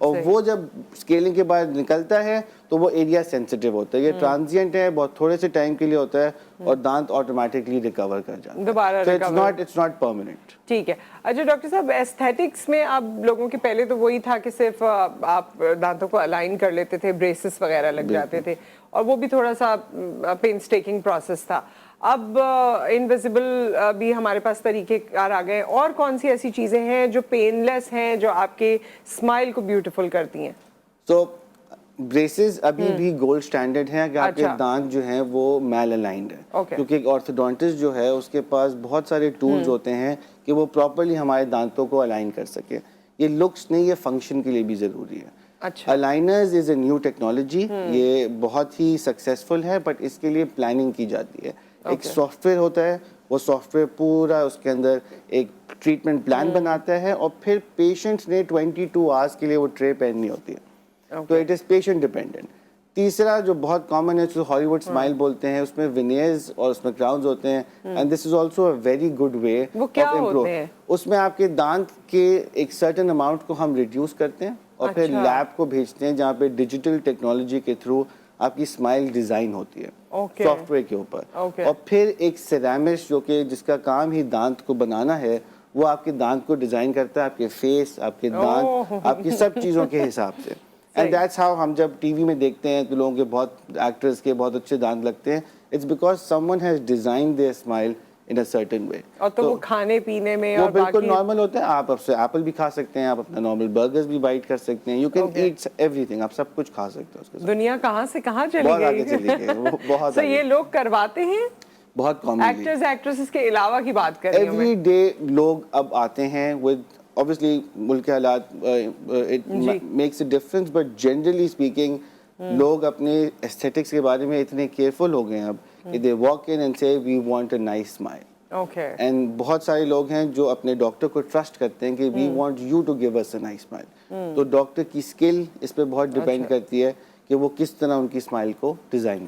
اور وہ جب اسکیلنگ کے بعد نکلتا ہے تو وہ ایریا سینسٹیو ہوتا ہے. یہ ٹرانزینٹ ہے, بہت تھوڑے سے ٹائم کے لیے ہوتا ہے اور دانت آٹومیٹکلی ریکور کر جاتا ہے دوبارہ. It's not permanent. ٹھیک ہے. اچھا ڈاکٹر صاحب, ایستھیٹکس میں اب لوگوں کے پہلے تو وہی تھا کہ صرف آپ دانتوں کو الائن کر لیتے تھے, بریسز وغیرہ لگ جاتے تھے, اور وہ بھی تھوڑا سا پینسٹیکنگ پروسیس تھا. اب انویزیبل بھی ہمارے پاس طریقے کار آ گئے. اور کون سی ایسی چیزیں ہیں جو پین لیس ہیں, جو آپ کے اسمائل کو بیوٹیفل کرتی ہیں؟ تو بریسز ابھی بھی گولڈ سٹینڈرڈ ہیں کہ آپ کے دانت جو ہیں وہ میل الائنڈ ہے, کیونکہ ایک آرتھوڈونٹسٹ جو ہے اس کے پاس بہت سارے ٹولز ہوتے ہیں کہ وہ پراپرلی ہمارے دانتوں کو الائن کر سکے. یہ لکس نہیں, یہ فنکشن کے لیے بھی ضروری ہے. الائنرز از اے نیو ٹیکنالوجی, یہ بہت ہی سکسیزفل ہے, بٹ اس کے لیے پلاننگ کی جاتی ہے. ایک سافٹ ویئر ہوتا ہے, وہ سافٹ ویئر پورا اس کے اندر ایک ٹریٹمنٹ پلان بناتا ہے, اور پھر پیشنٹس نے 22 آورس کے لیے وہ ٹرے پہننی ہوتی ہے. تو اٹ از پیشنٹ ڈیپینڈنٹ. تیسرا جو بہت کامن ہے, جو ہالی ووڈ اسمائل بولتے ہیں, اس میں وینیئرز اور اس میں کراؤنز ہوتے ہیں, and this is also a very good way of improve. اس میں آپ کے دانت کے ایک سرٹن اماؤنٹ کو ہم ریڈیوس کرتے ہیں اور پھر لیب کو بھیجتے ہیں, جہاں پہ ڈیجیٹل ٹیکنالوجی کے تھرو آپ کی اسمائل ڈیزائن ہوتی ہے سافٹ ویئر کے اوپر. اور پھر ایک سیرامسٹ جو کہ جس کا کام ہی دانت کو بنانا ہے, وہ آپ کے دانت کو ڈیزائن کرتا ہے, آپ کے فیس, آپ کے دانت, آپ کی سب چیزوں کے حساب سے. اینڈ دیٹس ہاؤ ہم جب ٹی وی میں دیکھتے ہیں تو لوگوں کے بہت ایکٹرز کے بہت اچھے دانت لگتے ہیں. It's because someone has designed their smile in a certain way. اور تو وہ کھانے پینے میں وہ بالکل نارمل ہوتا ہے. آپ اب سے ایپل بھی کھا سکتے ہیں, آپ اپنا نارمل برگرز بھی بائٹ کر سکتے ہیں, you can eat everything, آپ سب کچھ کھا سکتے ہیں اس کے ساتھ. دنیا کہاں سے کہاں چلی گئی, بہت آگے چلی گئی, بہت آگے. یہ لوگ کرواتے ہیں بہت کامنلی. ایکٹرز ایکٹریسز کے علاوہ کی بات کر رہی ہوں میں. ایوری ڈے لوگ اب آتے ہیں ود obviously ملک کے حالات it makes a difference, but generally speaking لوگ اپنے aesthetics کے بارے میں اتنے کیئرفل ہو گئے ہیں اب کہ they walk in and say we want a nice smile. and بہت سارے لوگ ہیں جو اپنے ڈاکٹر کو ٹرسٹ کرتے ہیں کہ we want you to give us a nice smile. تو ڈاکٹر کی اسکل اس پہ بہت ڈیپینڈ کرتی ہے کہ وہ کس طرح ان کی اسمائل کو ڈیزائن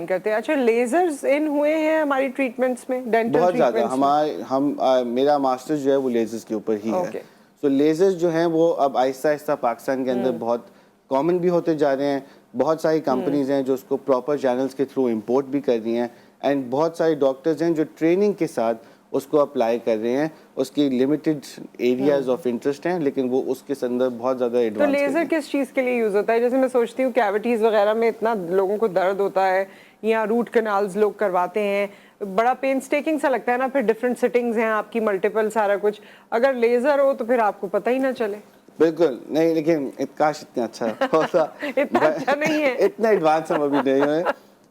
کرتے ہیں. اچھا, لیزرز ان ہوئے ہیں ہماری ٹریٹمنٹس میں, ڈینٹل بہت زیادہ. میرا ماسٹر جو ہے وہ لیزرز کے اوپر ہی ہے. سو لیزرز جو ہیں وہ اب آہستہ آہستہ پاکستان کے اندر بہت کامن بھی ہوتے جا رہے ہیں. بہت ساری کمپنیز ہیں جو اس کو پراپر چینلز کے تھرو امپورٹ بھی کر رہی ہیں, اینڈ بہت سارے ڈاکٹرز ہیں جو ٹریننگ کے ساتھ اس کو اپلائی کر رہے ہیں. اس کی لمیٹڈ ایریاز آف انٹرسٹ ہیں, لیکن وہ اس کے اندر بہت زیادہ ایڈوانس. تو لیزر کس چیز کے لیے یوز ہوتا ہے؟ جیسے میں سوچتی ہوں کیوٹیز وغیرہ میں اتنا لوگوں کو درد ہوتا ہے, یا روٹ کنالز لوگ کرواتے ہیں, بڑا پینسٹیکنگ سا لگتا ہے نا, پھر ڈفرینٹ سٹنگز ہیں آپ کی, ملٹیپل سارا کچھ. اگر لیزر ہو تو پھر آپ کو پتہ ہی نہ چلے. بالکل نہیں, لیکن کاش اتنا اچھا ہوتا. اتنا اچھا نہیں ہے, اتنا ایڈوانس ہم ابھی نہیں ہوئے,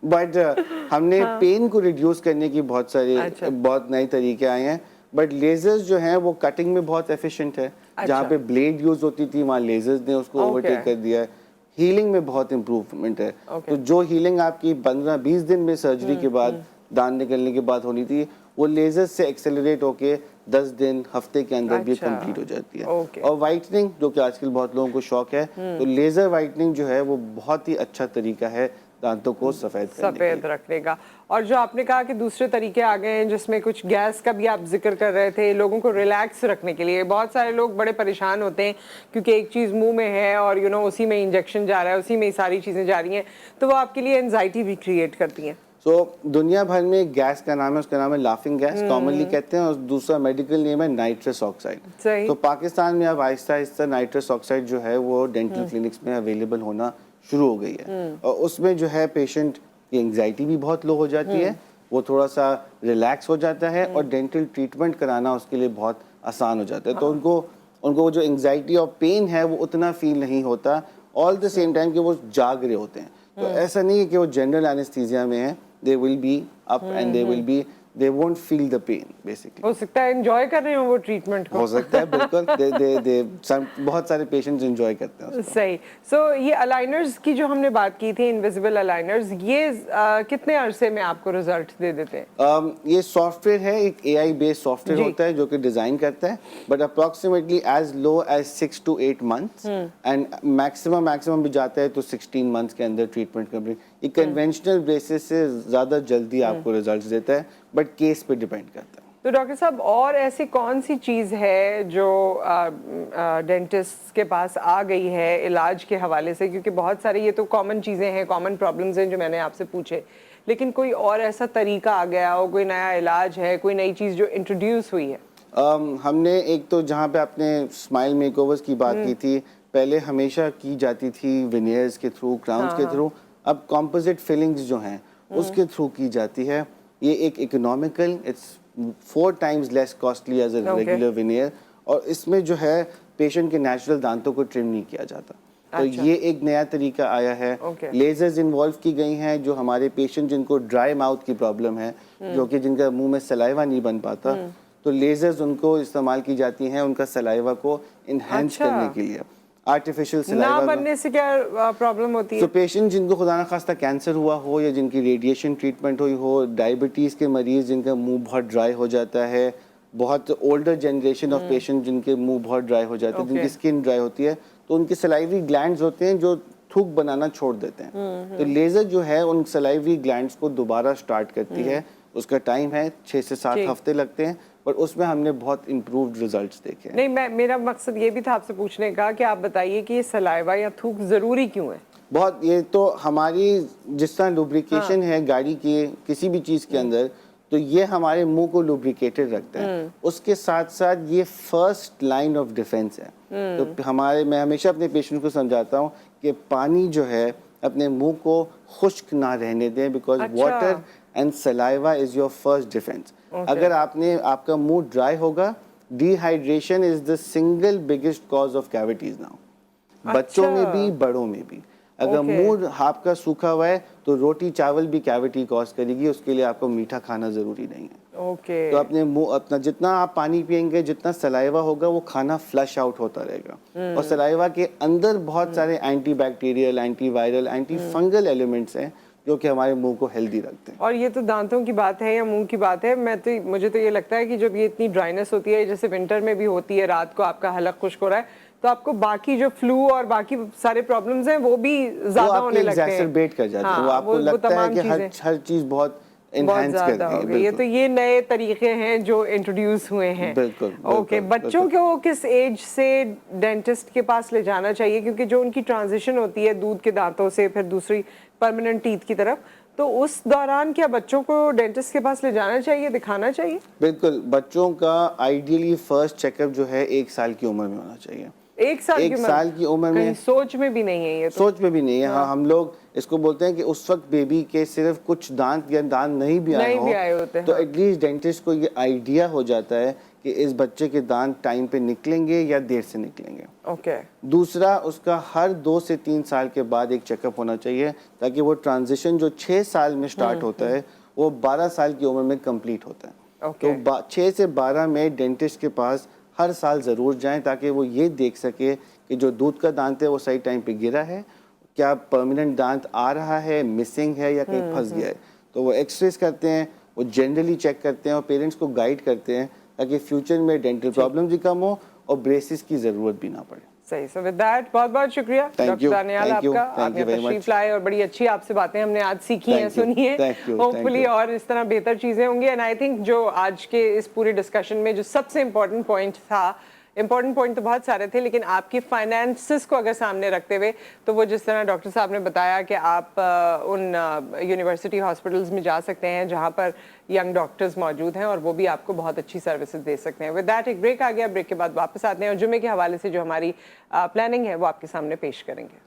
بٹ ہم نے پین کو ریڈیوس کرنے کی بہت نئے طریقے آئے ہیں. بٹ لیزرز جو ہیں وہ کٹنگ میں بہت ایفیشینٹ ہے. جہاں پہ بلیڈ یوز ہوتی تھی وہاں لیزرز نے اس کو اوورٹیک کر دیا ہے. ہیلنگ میں بہت امپروومنٹ ہے. تو جو ہیلنگ آپ کی 15-20 دن میں سرجری کے بعد, دانت نکلنے کے بعد ہونی تھی, وہ لیزر سے ایکسیلریٹ ہو کے 10 دن ہفتے کے اندر بھی کمپلیٹ ہو جاتی ہے. اور وائٹننگ جو کہ آج کل بہت لوگوں کو شوق ہے, تو لیزر وائٹننگ جو ہے وہ بہت ہی اچھا طریقہ ہے دانتوں کو سفید رکھنے کا. اور جو آپ نے کہا کہ دوسرے طریقے آ گئے ہیں جس میں کچھ گیس کا بھی آپ ذکر کر رہے تھے, لوگوں کو ریلیکس رکھنے کے لیے. بہت سارے لوگ بڑے پریشان ہوتے ہیں کیونکہ ایک چیز منہ میں ہے اور اسی میں انجیکشن جا رہا ہے, اسی میں ساری چیزیں جا رہی ہیں, تو وہ آپ کے لیے انزائٹی بھی کریٹ کرتی ہیں. تو دنیا بھر میں گیس کا نام ہے, اس کا نام ہے لافنگ گیس کامنلی کہتے ہیں, اور دوسرا میڈیکل نیم ہے نائٹرس آکسائڈ. تو پاکستان میں اب آہستہ آہستہ نائٹرس آکسائڈ جو ہے وہ ڈینٹل کلینکس میں اویلیبل ہونا شروع ہو گئی ہے. اور اس میں جو ہے پیشنٹ کی انگزائٹی بھی بہت لو ہو جاتی ہے, وہ تھوڑا سا ریلیکس ہو جاتا ہے, اور ڈینٹل ٹریٹمنٹ کرانا اس کے لیے بہت آسان ہو جاتا ہے. تو ان کو جو انگزائٹی اور پین ہے وہ اتنا فیل نہیں ہوتا, آل دا سیم ٹائم کہ وہ جاگ رہے ہوتے ہیں. تو ایسا نہیں ہے کہ وہ جنرل اینستھیزیا میں ہیں, they will be up and they won't feel the pain basically. ہو سکتا ہے انجوائے کر رہے ہوں وہ ٹریٹمنٹ کو. ہو سکتا ہے بالکل, بہت سارے پیشنٹس انجوائے کرتے ہیں. صحیح. سو یہ الائنرز کی جو ہم نے بات کی تھی, انویزیبل الائنرز, یہ کتنے عرصے میں آپ کو رزلٹ دے دیتے ہیں؟ یہ سافٹ ویئر ہے, ایک AI بیس سافٹ ویئر ہوتا ہے جو کہ ڈیزائن کرتا ہے, but approximately as low as 6 to 8 months, and maximum بھی جاتا ہے تو 16 months کے اندر ٹریٹمنٹ کمپلیٹ. یہ کنونشنل بیسس سے زیادہ جلدی آپ کو ریزلٹس دیتا ہے, بٹ کیس پہ ڈیپینڈ کرتا ہے. تو ڈاکٹر صاحب اور ایسی کون سی چیز ہے جو ڈینٹسٹ کے پاس آ گئی ہے علاج کے حوالے سے؟ کیونکہ بہت ساری یہ تو کامن چیزیں ہیں، کامن پرابلمز ہیں جو میں نے آپ سے پوچھے، لیکن کوئی اور ایسا طریقہ آ گیا ہو، کوئی نیا علاج ہے، کوئی نئی چیز جو انٹروڈیوس ہوئی ہے؟ ہم نے ایک تو جہاں پہ آپ نے اسمائل میک اوورز کی بات کی تھی، پہلے ہمیشہ کی جاتی تھی ونیئرز کے تھرو، کراؤنز کے تھرو، اب کمپوزٹ فلنگز جو ہیں اس کے تھرو کی جاتی ہے. یہ ایک economical, it's 4 times less costly as a regular veneer, اور اس میں جو ہے پیشنٹ کے نیچرل دانتوں کو ٹرم نہیں کیا جاتا. تو یہ ایک نیا طریقہ آیا ہے. لیزرز انوالو کی گئی ہیں جو ہمارے پیشنٹ جن کو ڈرائی ماؤتھ کی پرابلم ہے، جو کہ جن کا منہ میں سلائیوا نہیں بن پاتا، تو لیزرز ان کو استعمال کی جاتی ہیں ان کا سلائیوا کو انہینس کرنے کے لیے. آرٹیفیشل سلائیوا نہ بننے سے کیا پرابلم ہوتی ہے؟ تو پیشنٹ جن کو خدا نخواستہ کینسر ہوا ہو، یا جن کی ریڈیشن ٹریٹمنٹ ہوئی ہو، ڈائبٹیز کے مریض جن کا منہ بہت ڈرائی ہو جاتا ہے، بہت اولڈر جنریشن آف پیشنٹ جن کے منہ بہت ڈرائی ہو جاتے ہیں، جن کی اسکن ڈرائی ہوتی ہے، تو ان کے سلائیوری گلینڈز ہوتے ہیں جو تھوک بنانا چھوڑ دیتے ہیں. تو لیزر جو ہے ان سلائیوری گلینڈز کو دوبارہ سٹارٹ کرتی ہے. اس کا ٹائم ہے 6 سے 7 ہفتے لگتے ہیں، پر اس میں ہم نے بہت امپرووڈ ریزلٹس دیکھے ہیں. نہیں، میرا مقصد یہ بھی تھا آپ سے پوچھنے کا کہ آپ بتائیے کہ یہ سلائیوا یا تھوک ضروری کیوں ہے؟ بہت، یہ تو ہماری جس طرح لوبریکیشن ہے گاڑی کی کسی بھی چیز کے اندر، تو یہ ہمارے منہ کو لوبریکیٹڈ رکھتا ہے. اس کے ساتھ ساتھ یہ فرسٹ لائن آف ڈیفینس ہے. تو میں ہمیشہ اپنے پیشنٹ کو سمجھاتا ہوں کہ پانی جو ہے اپنے منہ کو خشک نہ رہنے دیں، because water and saliva is your first defence. اگر آپ کا منہ ڈرائی ہوگا، dehydration is the single biggest cause of cavities now, بچوں میں بھی بڑوں میں بھی. اگر منہ آپ کا سوکھا ہوا ہے تو روٹی چاول بھی کیویٹی کاز کرے گی. اس کے لیے آپ کو میٹھا کھانا ضروری نہیں ہے. تو اپنے منہ اپنا جتنا آپ پانی پئیں گے، جتنا سلائیوا ہوگا، وہ کھانا فلش آؤٹ ہوتا رہے گا. اور سلائیوا کے اندر بہت سارے anti bacterial, anti viral, anti fungal elements ہیں جو کہ ہمارے منہ کو ہیلدی رکھتے ہیں. اور یہ تو دانتوں کی بات ہے یا منہ کی بات ہے، مجھے تو یہ لگتا ہے کہ جب یہ اتنی ڈرائنس ہوتی ہے، جیسے ونٹر میں بھی ہوتی ہے، رات کو آپ کا حلق خشک ہو رہا ہے، تو آپ کو باقی جو فلو اور باقی سارے پرابلمز ہیں وہ بھی زیادہ ہونے لگتے ہیں، ایگزیسربیٹ کر جاتے ہیں. وہ آپ کو لگتا ہے کہ ہر چیز بہت انہینس کر رہی ہے. یہ تو یہ نئے طریقے ہیں جو انٹروڈیوس ہوئے ہیں. بالکل. اوکے، بچوں کو کس ایج سے ڈینٹسٹ کے پاس لے جانا چاہیے؟ کیونکہ جو ان کی ٹرانزیشن ہوتی ہے دودھ کے دانتوں سے پھر دوسری پرماننٹ ٹیتھ کی طرف، تو اس دوران کیا بچوں کو ڈینٹسٹ کے پاس لے جانا چاہیے، دکھانا چاہیے؟ بالکل. بچوں کا آئیڈیلی فرسٹ چیک اپ جو ہے 1 سال کی عمر میں ہونا چاہیے. 1 سال کی عمر میں سوچ میں بھی نہیں ہے، یہ سوچ میں بھی نہیں ہے. ہاں، ہم لوگ اس کو بولتے ہیں کہ اس وقت بیبی کے صرف کچھ دانت یا دانت نہیں بھی آئے ہوتے، تو ایٹ لیسٹ ڈینٹسٹ کو یہ آئیڈیا ہو جاتا ہے کہ اس بچے کے دانت ٹائم پہ نکلیں گے یا دیر سے نکلیں گے. اوکے. دوسرا، اس کا ہر 2 سے 3 سال کے بعد ایک چیک اپ ہونا چاہیے، تاکہ وہ ٹرانزیشن جو 6 سال میں سٹارٹ ہوتا ہے وہ 12 سال کی عمر میں کمپلیٹ ہوتا ہے. تو 6 سے 12 میں ڈینٹسٹ کے پاس ہر سال ضرور جائیں، تاکہ وہ یہ دیکھ سکے کہ جو دودھ کا دانت ہے وہ صحیح ٹائم پہ گرا ہے، کیا پرماننٹ دانت آ رہا ہے، مسنگ ہے یا کہیں پھنس گیا ہے. تو وہ ایکس ریز کرتے ہیں، وہ جنرلی چیک کرتے ہیں اور پیرنٹس کو گائیڈ کرتے ہیں تاکہ فیوچر میں ڈینٹل پرابلم بھی کم ہو اور بریسز کی ضرورت بھی نہ پڑے. صحیح. سو ود دیٹ بہت بہت شکریہ ڈاکٹر دانیال آپ کا، آپ نے تشریف لائے اور بڑی اچھی آپ سے باتیں ہم نے آج سیکھی ہیں، سنی ہیں. ہوپ فلی اور اس طرح بہتر چیزیں ہوں گی. اینڈ آئی تھنک جو آج کے اس پورے ڈسکشن میں جو سب سے امپورٹنٹ پوائنٹ تھا، امپورٹنٹ پوائنٹ تو بہت سارے تھے، لیکن آپ کی فائنینسز کو اگر سامنے رکھتے ہوئے، تو وہ جس طرح ڈاکٹر صاحب نے بتایا کہ آپ ان یونیورسٹی ہاسپٹلز میں جا سکتے ہیں جہاں پر ینگ ڈاکٹرز موجود ہیں اور وہ بھی آپ کو بہت اچھی سروسز دے سکتے ہیں. ود دیٹ ایک بریک آ گیا، بریک کے بعد واپس آتے ہیں اور جمعے کے حوالے سے جو ہماری پلاننگ ہے وہ آپ کے سامنے پیش کریں گے.